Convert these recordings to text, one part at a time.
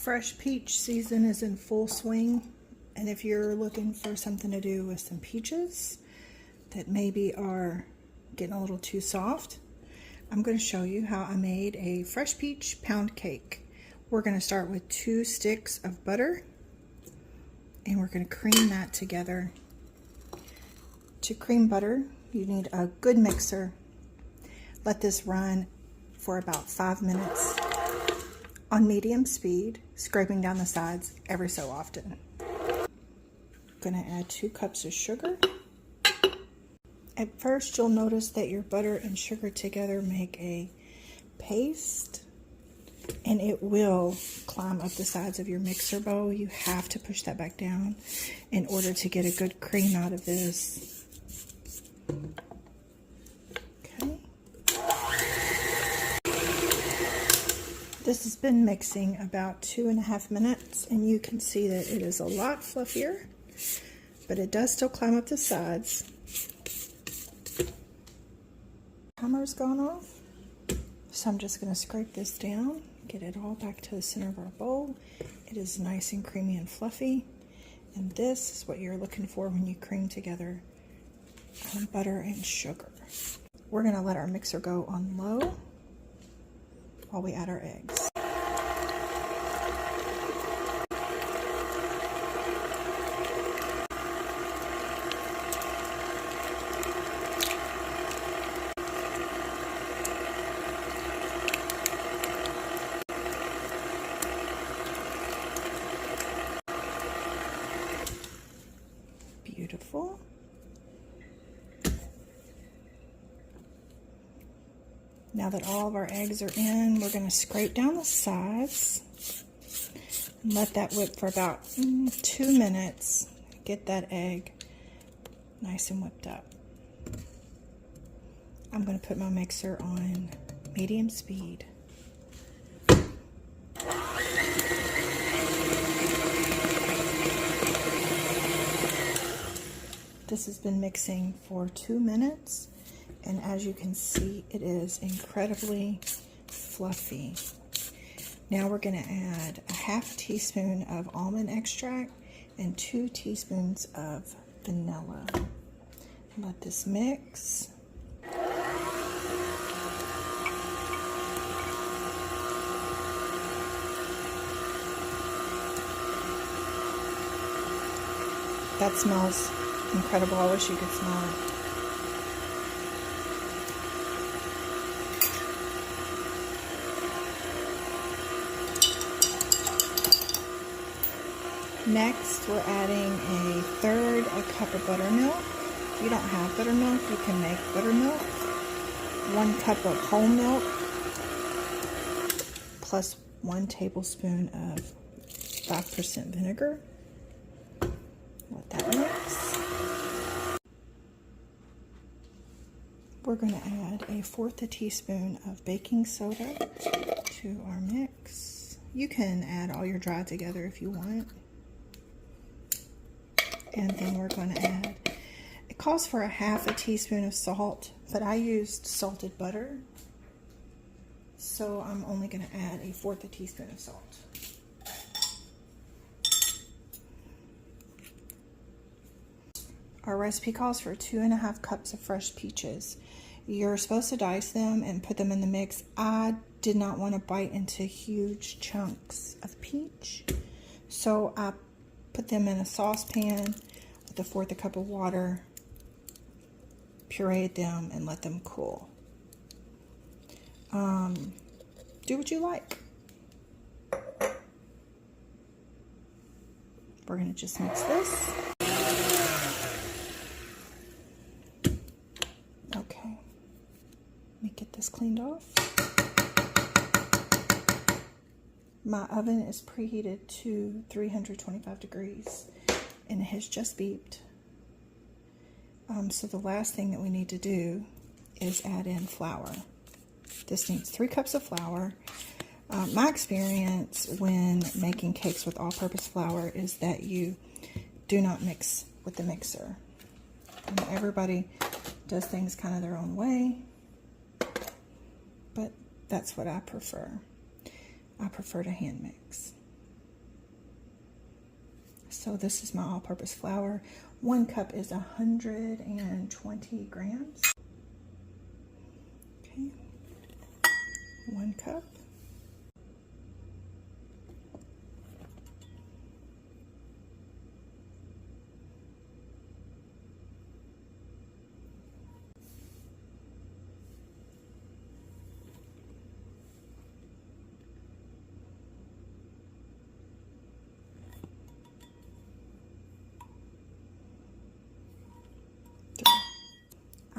Fresh peach season is in full swing, and if you're looking for something to do with some peaches that maybe are getting a little too soft, I'm going to show you how I made a fresh peach pound cake. We're going to start with 2 sticks of butter, and we're going to cream that together. To cream butter, you need a good mixer. Let this run for about 5 minutes on medium speed, scraping down the sides every so often. I'm going to add 2 cups of sugar. At first, you'll notice that your butter and sugar together make a paste, and it will climb up the sides of your mixer bowl. You have to push that back down in order to get a good cream out of this. Okay. This has been mixing about 2.5 minutes, and you can see that it is a lot fluffier, but it does still climb up the sides. Timer's gone off, so I'm just going to scrape this down, get it all back to the center of our bowl. It is nice and creamy and fluffy, and this is what you're looking for when you cream together butter and sugar. We're going to let our mixer go on low while we add our eggs. Beautiful. Now that all of our eggs are in, we're going to scrape down the sides and let that whip for about 2 minutes. Get that egg nice and whipped up. I'm going to put my mixer on medium speed. This has been mixing for 2 minutes. And as you can see, it is incredibly fluffy. Now we're going to add a ½ teaspoon of almond extract and 2 teaspoons of vanilla. Let this mix. That smells incredible. I wish you could smell it. Next, we're adding a third a cup of buttermilk. If you don't have buttermilk, you can make buttermilk. 1 cup of whole milk, plus 1 tablespoon of 5% vinegar. Let that mix. We're going to add a 1/4 teaspoon of baking soda to our mix. You can add all your dry together if you want. And then we're going to add, it calls for a ½ teaspoon of salt, but I used salted butter, so I'm only going to add a 1/4 teaspoon of salt. Our recipe calls for 2½ cups of fresh peaches. You're supposed to dice them and put them in the mix. I did not want to bite into huge chunks of peach, so I put them in a saucepan with a 1/4 cup of water, pureed them, and let them cool. Do what you like. We're going to just mix this. Okay, let me get this cleaned off. My oven is preheated to 325 degrees, and it has just beeped. So the last thing that we need to do is add in flour. This needs 3 cups of flour. My experience when making cakes with all-purpose flour is that you do not mix with the mixer. Everybody does things kind of their own way, but that's what I prefer. I prefer to hand mix. So this is my all-purpose flour. 1 cup is 120 grams. Okay, 1 cup.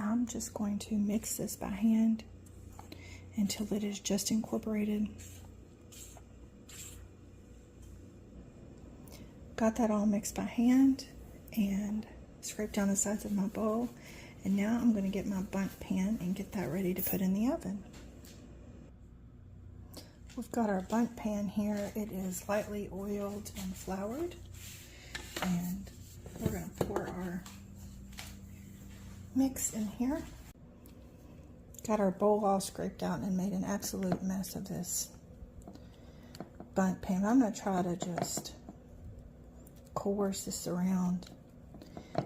I'm just going to mix this by hand until it is just incorporated. Got that all mixed by hand and scraped down the sides of my bowl. And now I'm going to get my bundt pan and get that ready to put in the oven. We've got our bundt pan here. It is lightly oiled and floured. And we're going to pour our mix in here. Got our bowl all scraped out and made an absolute mess of this bundt pan. I'm going to try to just coerce this around.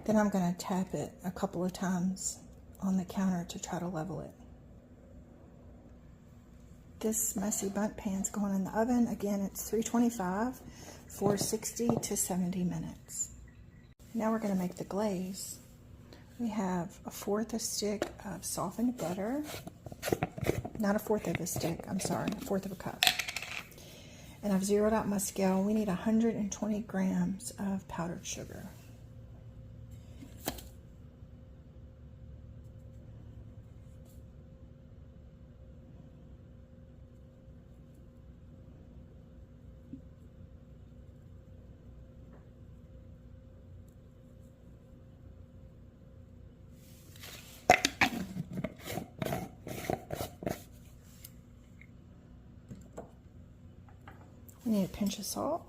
Then I'm going to tap it a couple of times on the counter to try to level it. This messy bundt pan's going in the oven. Again, it's 325 for 60 to 70 minutes. Now we're going to make the glaze. We have 1/4 stick of softened butter. Not 1/4 of a stick, I'm sorry, 1/4 of a cup. And I've zeroed out my scale. We need 120 grams of powdered sugar. We need a pinch of salt.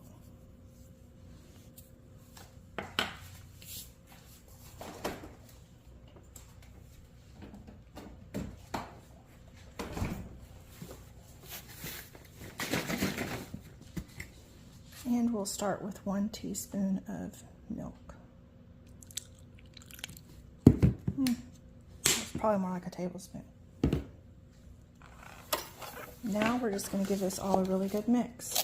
And we'll start with 1 teaspoon of milk. It's probably more like a tablespoon. Now we're just going to give this all a really good mix.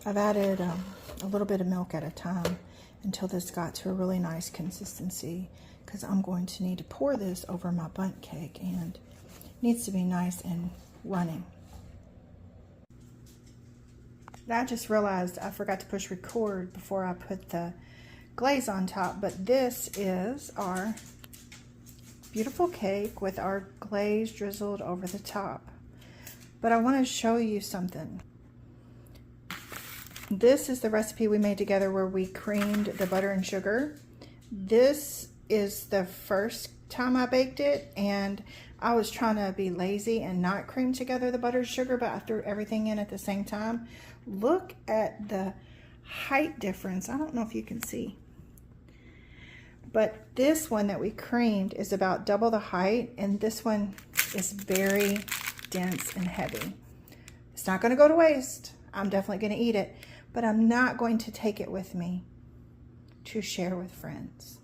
I've added a little bit of milk at a time until this got to a really nice consistency, because I'm going to need to pour this over my bundt cake and it needs to be nice and running. I just realized I forgot to push record before I put the glaze on top, but this is our beautiful cake with our glaze drizzled over the top. But I want to show you something. This is the recipe we made together where we creamed the butter and sugar. This is the first time I baked it, and I was trying to be lazy and not cream together the butter and sugar, but I threw everything in at the same time. Look at the height difference. I don't know if you can see, but this one that we creamed is about double the height, and this one is very dense and heavy. It's not going to go to waste. I'm definitely going to eat it, but I'm not going to take it with me to share with friends.